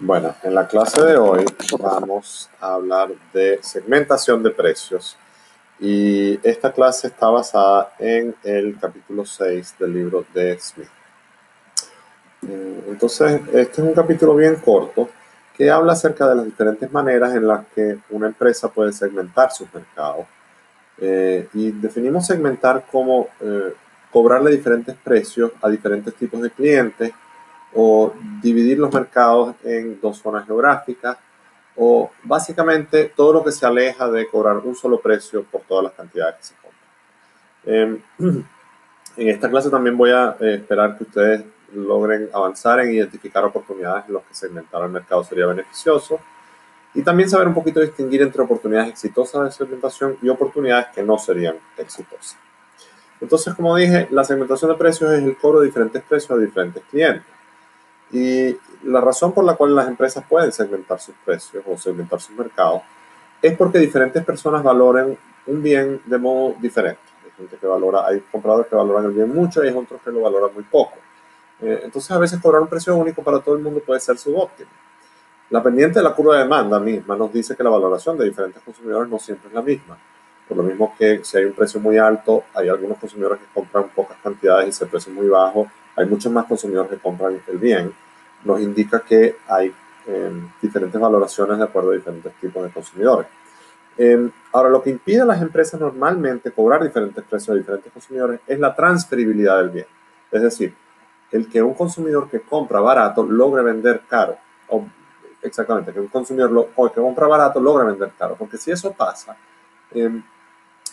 Bueno, en la clase de hoy vamos a hablar de segmentación de precios y esta clase está basada en el capítulo 6 del libro de Smith. Entonces, este es un capítulo bien corto que habla acerca de las diferentes maneras en las que una empresa puede segmentar sus mercados. Y definimos segmentar como cobrarle diferentes precios a diferentes tipos de clientes o dividir los mercados en dos zonas geográficas o básicamente todo lo que se aleja de cobrar un solo precio por todas las cantidades que se compran. En esta clase también voy a esperar que ustedes logren avanzar en identificar oportunidades en las que segmentar el mercado sería beneficioso y también saber un poquito distinguir entre oportunidades exitosas de segmentación y oportunidades que no serían exitosas. Entonces, como dije, la segmentación de precios es el cobro de diferentes precios a diferentes clientes. Y la razón por la cual las empresas pueden segmentar sus precios o segmentar sus mercados es porque diferentes personas valoren un bien de modo diferente. Hay gente que valora, hay compradores que valoran el bien mucho y hay otros que lo valoran muy poco. Entonces, a veces cobrar un precio único para todo el mundo puede ser subóptimo. La pendiente de la curva de demanda misma nos dice que la valoración de diferentes consumidores no siempre es la misma. Por lo mismo que si hay un precio muy alto, hay algunos consumidores que compran pocas cantidades y si el precio es muy bajo, hay muchos más consumidores que compran el bien. Nos indica que hay diferentes valoraciones de acuerdo a diferentes tipos de consumidores. Ahora, lo que impide a las empresas normalmente cobrar diferentes precios a diferentes consumidores es la transferibilidad del bien. Es decir, el que un consumidor que compra barato logre vender caro. O, exactamente, que un consumidor que compra barato logre vender caro. Porque si eso pasa,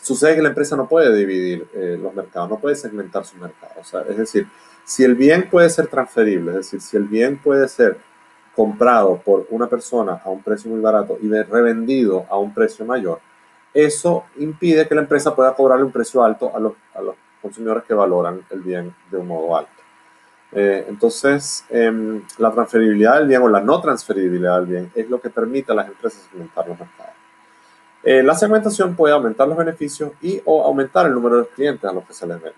sucede que la empresa no puede dividir los mercados, no puede segmentar sus mercados. O sea, es decir, si el bien puede ser transferible, es decir, si el bien puede ser comprado por una persona a un precio muy barato y revendido a un precio mayor, eso impide que la empresa pueda cobrarle un precio alto a los consumidores que valoran el bien de un modo alto. Entonces, la transferibilidad del bien o la no transferibilidad del bien es lo que permite a las empresas segmentar los mercados. La segmentación puede aumentar los beneficios y o aumentar el número de clientes a los que se les vende.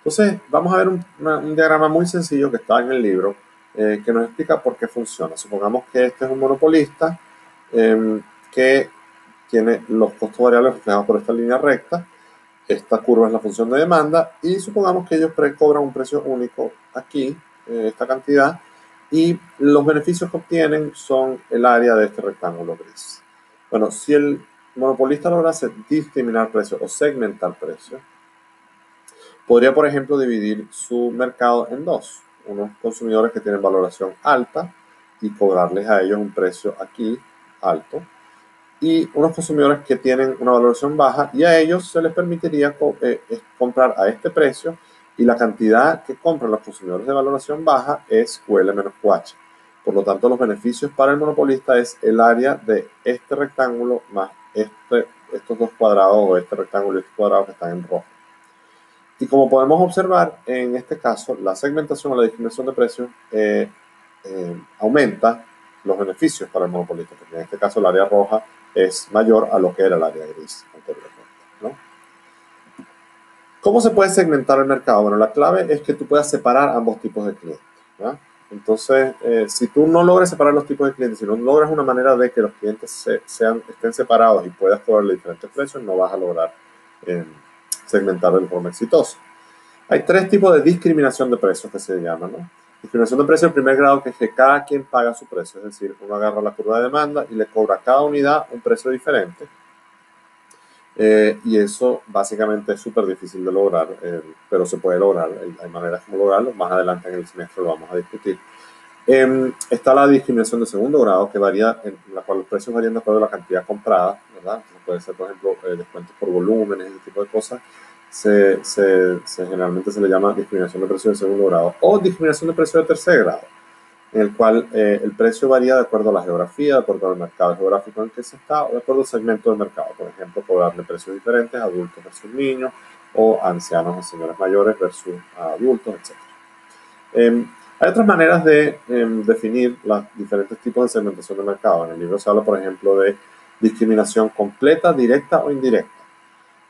Entonces, vamos a ver un diagrama muy sencillo que está en el libro que nos explica por qué funciona. Supongamos que este es un monopolista que tiene los costos variables reflejados por esta línea recta. Esta curva es la función de demanda y supongamos que ellos cobran un precio único aquí, esta cantidad, y los beneficios que obtienen son el área de este rectángulo gris. Bueno, si el monopolista lograse discriminar precios o segmentar precios, podría, por ejemplo, dividir su mercado en dos. Unos consumidores que tienen valoración alta y cobrarles a ellos un precio aquí alto. Y unos consumidores que tienen una valoración baja y a ellos se les permitiría comprar a este precio y la cantidad que compran los consumidores de valoración baja es QL menos QH. Por lo tanto, los beneficios para el monopolista es el área de este rectángulo más estos dos cuadrados o este rectángulo y este cuadrado que están en rojo. Y como podemos observar, en este caso, la segmentación o la discriminación de precios aumenta los beneficios para el monopolista, porque en este caso el área roja es mayor a lo que era el área gris anteriormente, ¿no? ¿Cómo se puede segmentar el mercado? Bueno, la clave es que tú puedas separar ambos tipos de clientes, ¿no? Entonces, si tú no logras separar los tipos de clientes, si no logras una manera de que los clientes estén separados y puedas cobrarle diferentes precios, no vas a lograr segmentar de forma exitosa. Hay tres tipos de discriminación de precios que se llaman, ¿no? Discriminación de precios de primer grado, que es que cada quien paga su precio, es decir, uno agarra la curva de demanda y le cobra a cada unidad un precio diferente. Y eso básicamente es súper difícil de lograr, pero se puede lograr. Hay maneras como lograrlo. Más adelante en el semestre lo vamos a discutir. Está la discriminación de segundo grado, que varía, en la cual los precios varían de acuerdo a la cantidad comprada, ¿verdad? Entonces puede ser, por ejemplo, descuentos por volúmenes, ese tipo de cosas. Generalmente se le llama discriminación de precio de segundo grado o discriminación de precio de tercer grado, en el cual el precio varía de acuerdo a la geografía, de acuerdo al mercado geográfico en el que se está o de acuerdo al segmento del mercado. Por ejemplo, cobrarle precios diferentes a adultos versus niños o ancianos a señores mayores versus a adultos, etc. Hay otras maneras de definir los diferentes tipos de segmentación de mercado. En el libro se habla, por ejemplo, de discriminación completa, directa o indirecta.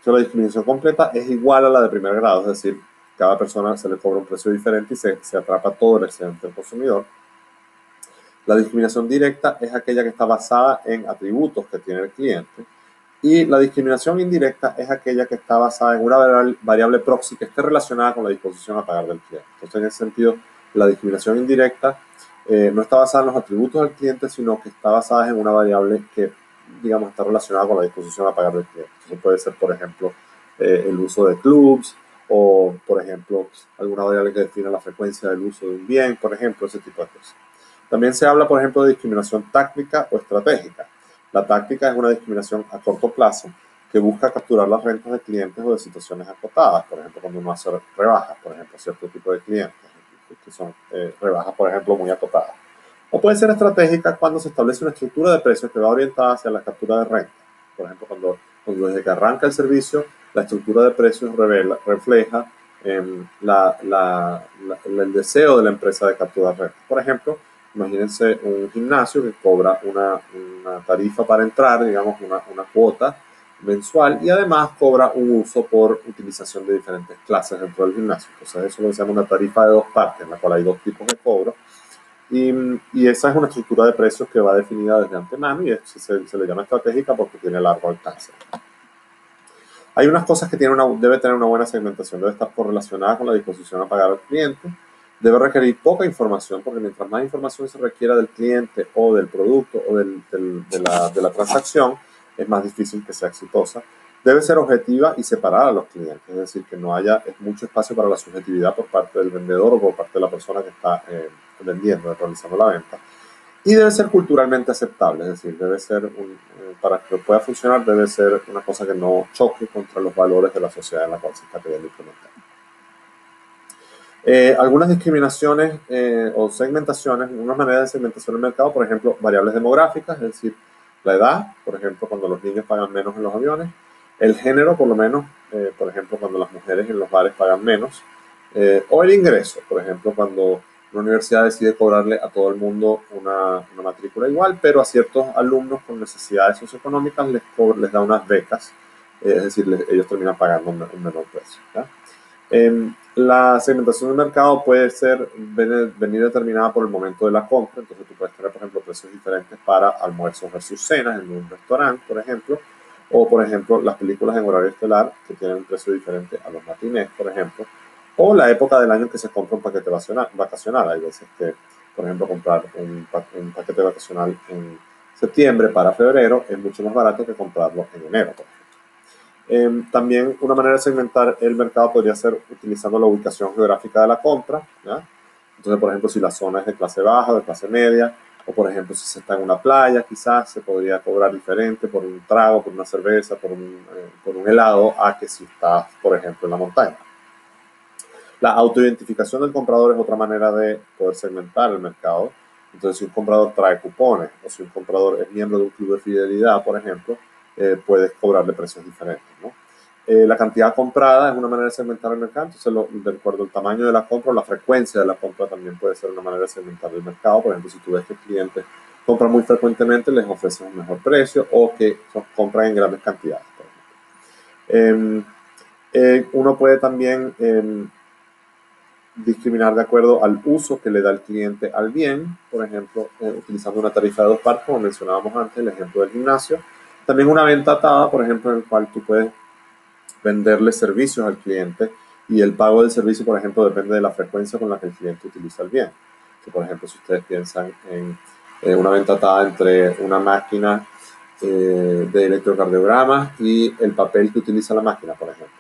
La discriminación completa es igual a la de primer grado, es decir, cada persona se le cobra un precio diferente y se atrapa todo el excedente del consumidor. La discriminación directa es aquella que está basada en atributos que tiene el cliente. Y la discriminación indirecta es aquella que está basada en una variable proxy que esté relacionada con la disposición a pagar del cliente. Entonces, en ese sentido, la discriminación indirecta no está basada en los atributos del cliente, sino que está basada en una variable que, digamos, está relacionada con la disposición a pagar del cliente. Entonces, puede ser, por ejemplo, el uso de clubs o, por ejemplo, alguna variable que define la frecuencia del uso de un bien, por ejemplo, ese tipo de cosas. También se habla, por ejemplo, de discriminación táctica o estratégica. La táctica es una discriminación a corto plazo que busca capturar las rentas de clientes o de situaciones acotadas, por ejemplo, cuando uno hace rebajas, por ejemplo, cierto tipo de clientes, que son rebajas, por ejemplo, muy acotadas. O puede ser estratégica cuando se establece una estructura de precios que va orientada hacia la captura de renta. Por ejemplo, cuando desde que arranca el servicio, la estructura de precios refleja el deseo de la empresa de capturar renta. Por ejemplo, imagínense un gimnasio que cobra una tarifa para entrar, digamos una cuota mensual, y además cobra un uso por utilización de diferentes clases dentro del gimnasio. Entonces eso lo se llama una tarifa de dos partes, en la cual hay dos tipos de cobro. Y esa es una estructura de precios que va definida desde antemano y se le llama estratégica porque tiene largo alcance. Hay unas cosas que debe tener una buena segmentación, debe estar correlacionada con la disposición a pagar al cliente, debe requerir poca información, porque mientras más información se requiera del cliente o del producto o de la transacción, es más difícil que sea exitosa. Debe ser objetiva y separar a los clientes, es decir, que no haya mucho espacio para la subjetividad por parte del vendedor o por parte de la persona que está vendiendo, realizando la venta. Y debe ser culturalmente aceptable, es decir, para que pueda funcionar, debe ser una cosa que no choque contra los valores de la sociedad en la cual se está queriendo implementar. Algunas discriminaciones o segmentaciones, una manera de segmentación del mercado, por ejemplo, variables demográficas, es decir, la edad, por ejemplo, cuando los niños pagan menos en los aviones, el género, por lo menos, por ejemplo, cuando las mujeres en los bares pagan menos, o el ingreso, por ejemplo, cuando una universidad decide cobrarle a todo el mundo una matrícula igual, pero a ciertos alumnos con necesidades socioeconómicas les da unas becas, es decir, ellos terminan pagando un menor precio. ¿Ya? La segmentación del mercado puede venir determinada por el momento de la compra, entonces tú puedes tener, por ejemplo, precios diferentes para almuerzos versus cenas en un restaurante, por ejemplo, o, por ejemplo, las películas en horario estelar que tienen un precio diferente a los matinés, por ejemplo, o la época del año en que se compra un paquete vacacional. Hay veces que, por ejemplo, comprar un paquete vacacional en septiembre para febrero es mucho más barato que comprarlo en enero, por ejemplo. También una manera de segmentar el mercado podría ser utilizando la ubicación geográfica de la compra. ¿Ya? Entonces, por ejemplo, si la zona es de clase baja, de clase media, o por ejemplo, si se está en una playa, quizás se podría cobrar diferente por un trago, por una cerveza, por un helado, a que si estás, por ejemplo, en la montaña. La autoidentificación del comprador es otra manera de poder segmentar el mercado. Entonces, si un comprador trae cupones o si un comprador es miembro de un club de fidelidad, por ejemplo, puedes cobrarle precios diferentes. ¿No? La cantidad comprada es una manera de segmentar el mercado. Entonces, de acuerdo al tamaño de la compra o la frecuencia de la compra también puede ser una manera de segmentar el mercado. Por ejemplo, si tú ves que el cliente compra muy frecuentemente, les ofreces un mejor precio o que compran en grandes cantidades. Por ejemplo. Uno puede también discriminar de acuerdo al uso que le da el cliente al bien, por ejemplo, utilizando una tarifa de dos partes, como mencionábamos antes, el ejemplo del gimnasio. También una venta atada, por ejemplo, en el cual tú puedes venderle servicios al cliente y el pago del servicio, por ejemplo, depende de la frecuencia con la que el cliente utiliza el bien. Por ejemplo, si ustedes piensan en una venta atada entre una máquina de electrocardiogramas y el papel que utiliza la máquina, por ejemplo.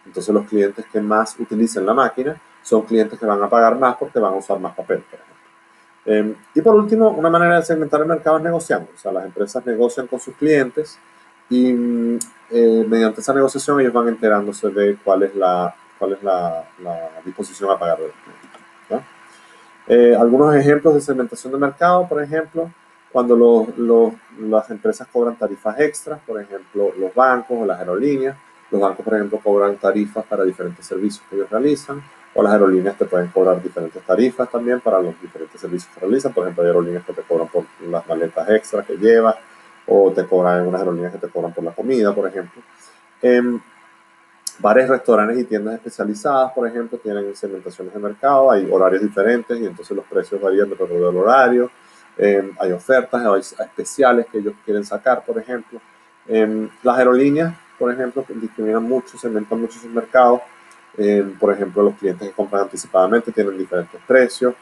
Entonces los clientes que más utilicen la máquina son clientes que van a pagar más porque van a usar más papel, por ejemplo. Y por último, una manera de segmentar el mercado es negociando. O sea, las empresas negocian con sus clientes y mediante esa negociación ellos van enterándose de cuál es la disposición a pagar del cliente. ¿No? Algunos ejemplos de segmentación de mercado, por ejemplo, cuando las empresas cobran tarifas extras, por ejemplo, los bancos o las aerolíneas. Los bancos, por ejemplo, cobran tarifas para diferentes servicios que ellos realizan, o las aerolíneas te pueden cobrar diferentes tarifas también para los diferentes servicios que realizan. Por ejemplo, hay aerolíneas que te cobran por las maletas extras que llevas, o te cobran algunas aerolíneas que te cobran por la comida, por ejemplo. Bares, restaurantes y tiendas especializadas, por ejemplo, tienen segmentaciones de mercado, hay horarios diferentes y entonces los precios varían dependiendo del horario. hay ofertas, hay especiales que ellos quieren sacar, por ejemplo. Las aerolíneas, por ejemplo, discriminan mucho, segmentan mucho sus mercados. Por ejemplo, los clientes que compran anticipadamente tienen diferentes precios.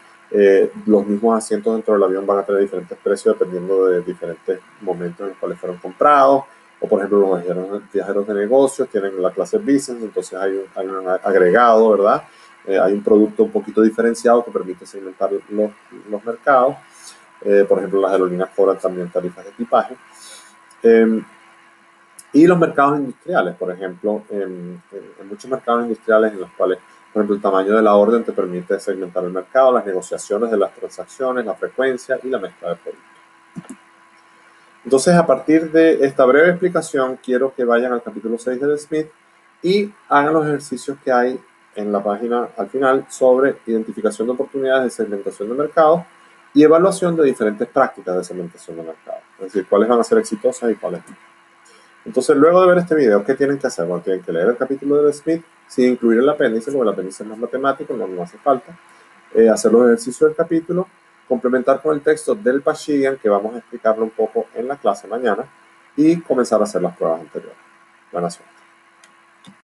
Los mismos asientos dentro del avión van a tener diferentes precios dependiendo de diferentes momentos en los cuales fueron comprados. O por ejemplo, los viajeros de negocios tienen la clase business, entonces hay un agregado, ¿verdad? Hay un producto un poquito diferenciado que permite segmentar los mercados. Por ejemplo, las aerolíneas cobran también tarifas de equipaje. Y los mercados industriales, por ejemplo, en muchos mercados industriales en los cuales, por ejemplo, el tamaño de la orden te permite segmentar el mercado, las negociaciones de las transacciones, la frecuencia y la mezcla de productos. Entonces, a partir de esta breve explicación, quiero que vayan al capítulo 6 del Smith y hagan los ejercicios que hay en la página al final sobre identificación de oportunidades de segmentación de mercado y evaluación de diferentes prácticas de segmentación de mercado. Es decir, cuáles van a ser exitosas y cuáles no. Entonces, luego de ver este video, ¿qué tienen que hacer? Bueno, tienen que leer el capítulo del Smith sin incluir el apéndice, porque el apéndice es más matemático, no hace falta. Hacer los ejercicios del capítulo, complementar con el texto del Pashigian, que vamos a explicarlo un poco en la clase mañana, y comenzar a hacer las pruebas anteriores. Buena suerte.